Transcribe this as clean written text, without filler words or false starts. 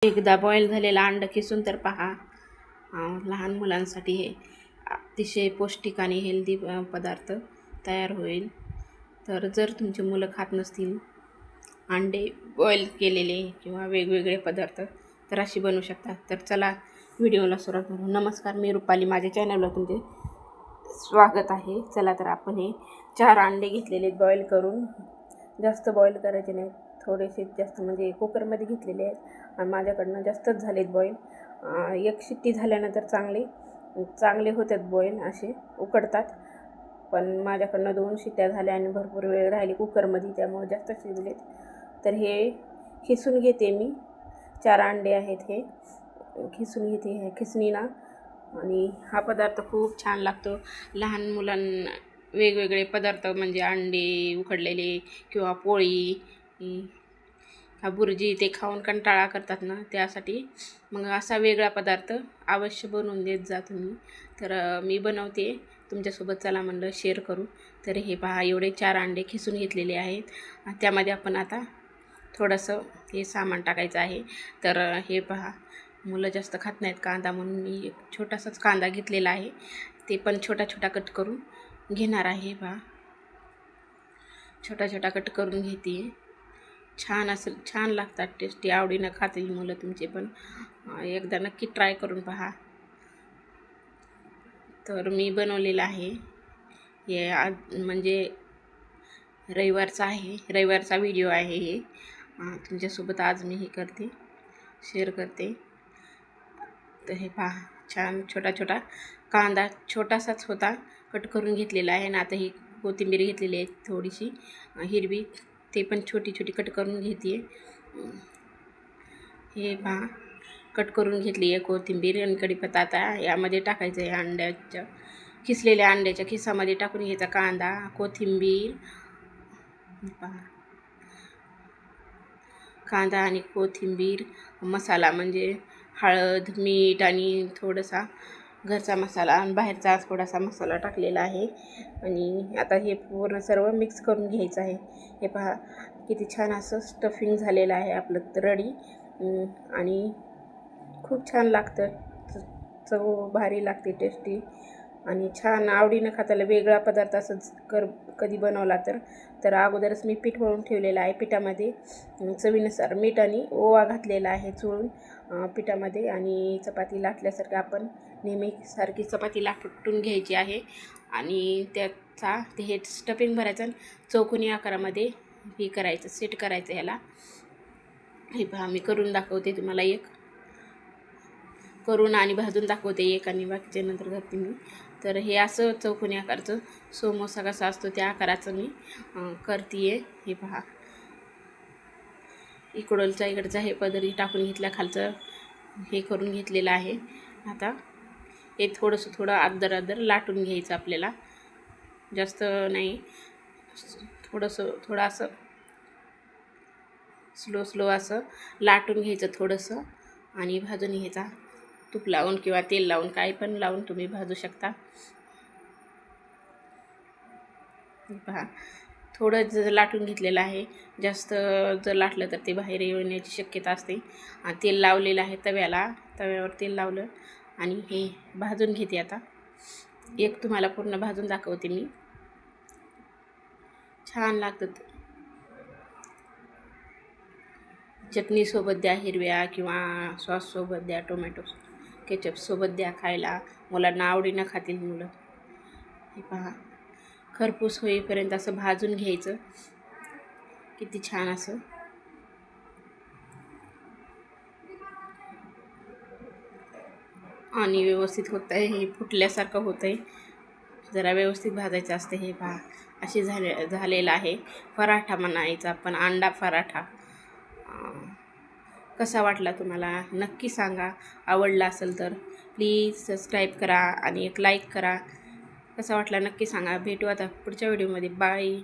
एकदा बॉईल झालेलं अंडं किसून तर पहा. लहान मुलांसाठी हे अतिशय पौष्टिक आणि हेल्दी पदार्थ तयार होईल. तर जर तुमची मुलं खात नसतील अंडे बॉईल केलेले किंवा वेगवेगळे पदार्थ, तर अशी बनवू शकता. तर चला व्हिडिओला सुरुवात करू. नमस्कार, मी रुपाली, माझ्या चॅनलला तुमचे स्वागत आहे. चला तर आपण हे 4 अंडे घेतलेले बॉईल करून, जास्त बॉईल करायचे नाही, थोडेसे जास्त म्हणजे कुकरमध्ये घेतलेले आहेत आणि माझ्याकडनं जास्तच झालेत बॉईल. एक शिट्टी झाल्यानंतर चांगले होतात बॉईल, असे उकडतात. पण माझ्याकडनं 2 शिट्ट्या झाल्या आणि भरपूर वेळ राहिली कुकरमध्ये, त्यामुळे जास्त शिजलेत. तर हे खिसून घेते मी. 4 अंडे आहेत, हे खिसून घेते हे खिसणीला. आणि हा पदार्थ खूप छान लागतो लहान मुलांना. वेगवेगळे पदार्थ म्हणजे अंडे उकडलेले किंवा पोळी, हा बुर्जी, ते खाऊन कंटाळा करतात ना, त्यासाठी मग असा वेगळा पदार्थ अवश्य बनवून देत जा तुम्ही. तर मी बनवते तुमच्यासोबत, चला म्हणलं शेअर करू. तर हे पहा, एवढे 4 अंडे खिसून घेतलेले आहेत. त्यामध्ये आपण आता थोडंसं हे सामान टाकायचं आहे. तर हे पहा, मुलं जास्त खात नाहीत कांदा, म्हणून मी एक छोटासाच कांदा घेतलेला आहे. ते पण छोटा छोटा कट करून घेणार आहे. पहा, छोटा छोटा कट करून घेते. छान लागतात, टेस्टी, आवडीनं खातील मुलं तुमचे पण. एकदा नक्की ट्राय करून पहा. तर मी बनवलेलं आहे हे आज, म्हणजे रविवारचा व्हिडिओ आहे हे. तुमच्यासोबत आज मी हे करते, शेअर करते. तर हे पहा, छान छोटा छोटा कांदा, छोटासाच होता, कट करून घेतलेला आहे. आणि आता ही कोथिंबीर घेतलेली आहे थोडीशी हिरवी, ते पण छोटी छोटी कट करून घेते. हे पहा, कट करून घेतली आहे कोथिंबीर आणि कढीपत्ता. आता यामध्ये टाकायचं आहे, खिसलेल्या अंड्याच्या खिसामध्ये टाकून घ्यायचा कांदा, कोथिंबीर. पहा, कांदा आणि कोथिंबीर, मसाला म्हणजे हळद, मीठ आणि थोडासा घरचा मसाला आणि बाहेरचा थोडासा मसाला टाकलेला आहे. आणि आता हे पूर्ण सर्व मिक्स करून घ्यायचं आहे. हे पहा, किती छान असं स्टफिंग झालेलं आहे आपलं रेडी. आणि खूप छान लागतं, चव भारी लागते, टेस्टी आणि छान आवडीनं खाताला. वेगळा पदार्थ असंच कधी बनवला तर अगोदरच मी पीठ मळून ठेवलेलं आहे. पिठामध्ये चवीनुसार मीठ आणि ओवा घातलेला आहे चोळून पिठामध्ये. आणि चपाती लाटल्यासारखं आपण नेहमी सारखी चपाती लाटून घ्यायची आहे. आणि त्याचा हे स्टफिंग भरायचं, चौकोनी आकारामध्ये हे करायचं, सेट करायचं ह्याला. हे पहा, मी करून दाखवते तुम्हाला, एक करून आणि भाजून दाखवते एक, आणि बाकीच्या नंतर करते मी. तर हे असं चौकोनी आकाराचं समोसा कसा असतो त्या आकाराचं मी करते. हे पहा, इकडचा हे पदरी टाकून घेतला, खालचं हे करून घेतलेलं आहे. आता हे थोडं अद्दर लाटून घ्यायचं आपल्याला, जास्त नाही, थोडं असं स्लो असं लाटून घ्यायचं थोडंसं. आणि भाजून घ्यायचा, तूप लावून किंवा तेल लावून, काही पण लावून तुम्ही भाजू शकता. पहा, थोडं जर लाटून घेतलेलं आहे, जास्त जर लाटलं तर ते बाहेर येण्याची शक्यता असते. तेल लावलेलं आहे तव्यावर तेल लावलं आणि हे भाजून घेते. आता एक तुम्हाला पूर्ण भाजून दाखवते मी, छान लागतं. चटणीसोबत द्या हिरव्या, किंवा सॉससोबत द्या, टोमॅटो केचपसोबत द्या खायला, मुलांना आवडीनं खातील मुलं. हे पहा, खरपूस होईपर्यंत असं भाजून घ्यायचं, किती छान असं. आणि व्यवस्थित होतं आहे, हे फुटल्यासारखं होतं आहे, जरा व्यवस्थित भाजायचं असतं. हे पहा, अशी झालेलं आहे. पराठा म्हणायचा आपण, अंडा पराठा. कसा वाटला तुम्हाला नक्की सांगा. आवडला असेल तर प्लीज सबस्क्राईब करा आणि एक लाईक करा. कसा वाटला नक्की सांगा. भेटू आता पुढच्या व्हिडिओमध्ये. बाय.